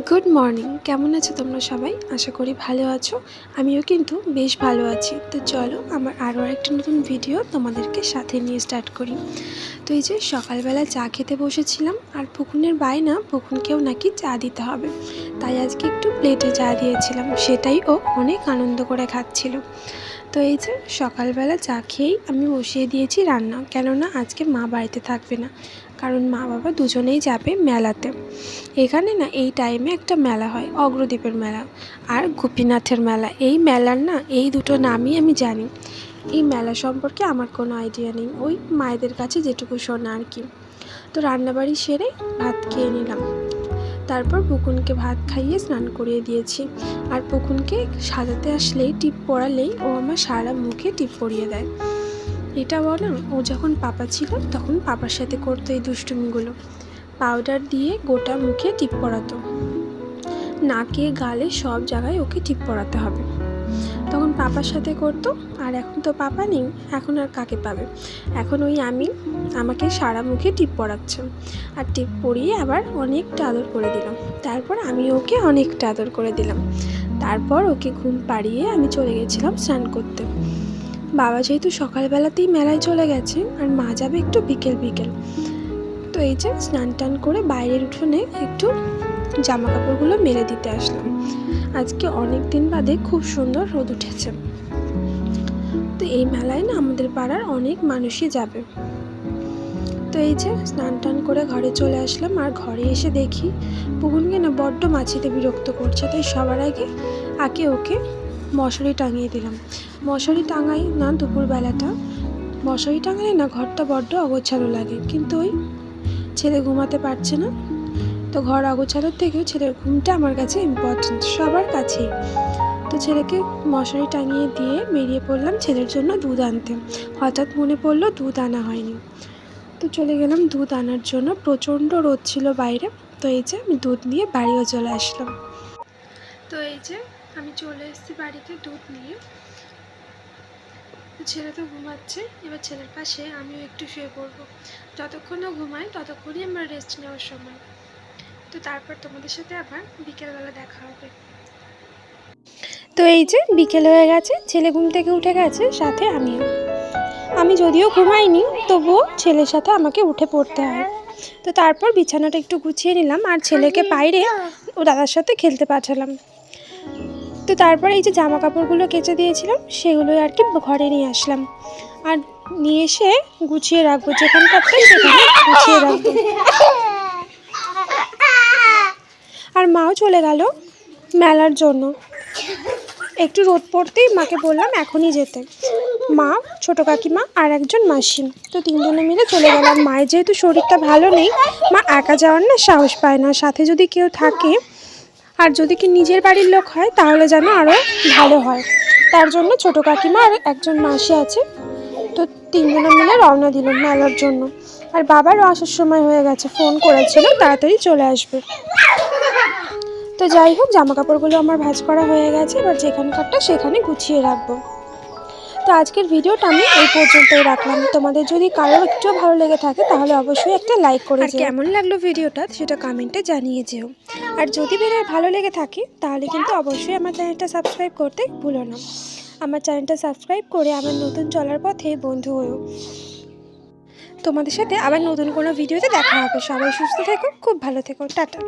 Good morning. কেমন আছো তোমরা সবাই? আশা করি ভালো আছো। আমিও কিন্তু বেশ ভালো আছি। তো চলো আমার আরও একটা নতুন ভিডিও তোমাদেরকে সাথে নিয়ে স্টার্ট করি। তো এই যে সকালবেলা চা খেতে বসেছিলাম, আর পুকুনের বায়না, পুকুনকেও নাকি চা দিতে হবে, তাই আজকে একটু প্লেটে চা দিয়েছিলাম, সেটাই ও অনেক আনন্দ করে খাচ্ছিল। তো এই যে সকালবেলা চা খেয়েই আমি বসিয়ে দিয়েছি রান্না, কেননা আজকে মা বাড়িতে থাকবে না, কারণ মা বাবা দুজনেই যাবে মেলাতে। এখানে না এই টাইমে একটা মেলা হয়, অগ্রদ্বীপের মেলা আর গোপীনাথের মেলা। এই মেলার না এই দুটো নামই আমি জানি। এই মেলা সম্পর্কে আমার কোনো আইডিয়া নেই, ওই মায়েদের কাছে যেটুকু শোনা আর কি। তো রান্নাবাড়ি সেরে ভাত খেয়ে নিলাম, তারপর পুকুনকে ভাত খাইয়ে স্নান করিয়ে দিয়েছি। আর পুকুনকে সাজাতে আসলেই টিপ পরালেই ও আমার সারা মুখে টিপ পরিয়ে দেয়। এটা বলো, ও যখন পাপা ছিল তখন পাপার সাথে করতো এই দুষ্টুমিগুলো। পাউডার দিয়ে গোটা মুখে টিপ পরাতো, নাকে গালে সব জায়গায় ওকে টিপ পরাতে হবে। তখন পাপার সাথে করতো, আর এখন তো পাপা নেই, এখন আর কাকে পাবে। এখন ওই আমাকে সারা মুখে টিপ পরাচ্ছে, আর টিপ পরিয়ে আবার অনেকটা আদর করে দিলাম। তারপর আমি ওকে অনেকটা আদর করে দিলাম। তারপর ওকে ঘুম পাড়িয়ে আমি চলে গেছিলাম স্নান করতে। বাবা যেহেতু সকালবেলাতেই মেলায় চলে গেছে, আর মা যাবে একটু বিকেল বিকেল। তো এই যে স্নান টান করে বাইরের উঠোনে একটু জামা কাপড়গুলো মেলে দিতে আসলাম। আজকে অনেক দিন বাদে খুব সুন্দর রোদ উঠেছে। তো এই মেলায় না আমাদের পাড়ার অনেক মানুষই যাবে। তো এই যে স্নান টান করে ঘরে চলে আসলাম, আর ঘরে এসে দেখি পুকুনকে না বড্ড মাছিতে বিরক্ত করছে, তাই সবার আগে ওকে মশারি টাঙিয়ে দিলাম। মশারি টাঙাই না দুপুরবেলাটা, মশারি টাঙালে না ঘরটা বড্ড অগোছালো লাগে, কিন্তু ওই ছেলে ঘুমাতে পারছে না, তো ঘর অগোছালোর থেকেও ছেলের ঘুমটা আমার কাছে ইম্পর্টেন্ট, সবার কাছেই। তো ছেলেকে মশারি টাঙিয়ে দিয়ে বেরিয়ে পড়লাম ছেলের জন্য দুধ আনতে। হঠাৎ মনে পড়লো দুধ আনা হয়নি, তো চলে গেলাম দুধ আনার জন্য। প্রচণ্ড রোদ ছিল বাইরে। তো এই যে আমি দুধ নিয়ে বাড়িও চলে আসলাম। তো এই যে আমি চলে এসেছি বাড়িতে দুধ নিয়ে। ছেলে তো ঘুমাচ্ছে, এবার ছেলের পাশে আমিও একটু শুয়ে পড়বো। যতক্ষণ ও ঘুমায় ততক্ষণই আমার রেস্ট নেওয়ার সময়। তো তারপর তোমাদের সাথে আবার বিকেলবেলা দেখা হবে। তো এই যে বিকেল হয়ে গেছে, ছেলে ঘুম থেকে উঠে গেছে, সাথে আমি যদিও ঘুমাইনি, তবুও ছেলের সাথে আমাকে উঠে পড়তে হয়। তো তারপর বিছানাটা একটু গুছিয়ে নিলাম, আর ছেলেকে বাইরে ও দাদার সাথে খেলতে পাঠালাম। তো তারপর এই যে জামা কাপড়গুলো কেচে দিয়েছিলাম সেগুলো আর কি ঘরে নিয়ে আসলাম, আর নিয়ে এসে গুছিয়ে রাখবো, যেখানটাতে সেখানে গুছিয়ে রাখবো। আর মাও চলে গেল মেলার জন্য। একটু রোদ পড়তেই মাকে বললাম এখনই যেতে। মা, ছোটো কাকিমা আর একজন মাসি, তো তিনজনে মিলে চলে গেলাম। মায়ের যেহেতু শরীরটা ভালো নেই, মা একা যাওয়ার না সাহস পায় না, সাথে যদি কেউ থাকে আর যদি কি নিজের বাড়ির লোক হয় তাহলে যেন আরও ভালো হয়। তার জন্য ছোটো কাকিমা আর একজন মাসি আছে, তো তিনজনে মিলে রওনা দিলাম মেলার জন্য। আর বাবারও আসার সময় হয়ে গেছে, ফোন করেছিল তাড়াতাড়ি চলে আসবে। তো যাই হোক, জামা কাপড়গুলো আমার ভাঁজ করা হয়ে গেছে, এবার যেখানকারটা সেখানে গুছিয়ে রাখবো। তো আজকের ভিডিওটা আমি এই পর্যন্তই রাখলাম। তোমাদের যদি কারো একটু ভালো লেগে থাকে তাহলে অবশ্যই একটা লাইক করে যেও। কেমন লাগলো ভিডিওটা সেটা কমেন্টে জানিয়ে যেও। আর যদি ভিডিও ভালো লেগে থাকে তাহলে কিন্তু অবশ্যই আমার চ্যানেলটা সাবস্ক্রাইব করতে ভুলো না। আমার চ্যানেলটা সাবস্ক্রাইব করে আমার নতুন চলার পথে বন্ধু হও। তোমাদের সাথে আবার নতুন কোনো ভিডিওতে দেখা হবে। সবাই সুস্থ থেকো, খুব ভালো থেকো, টাটা।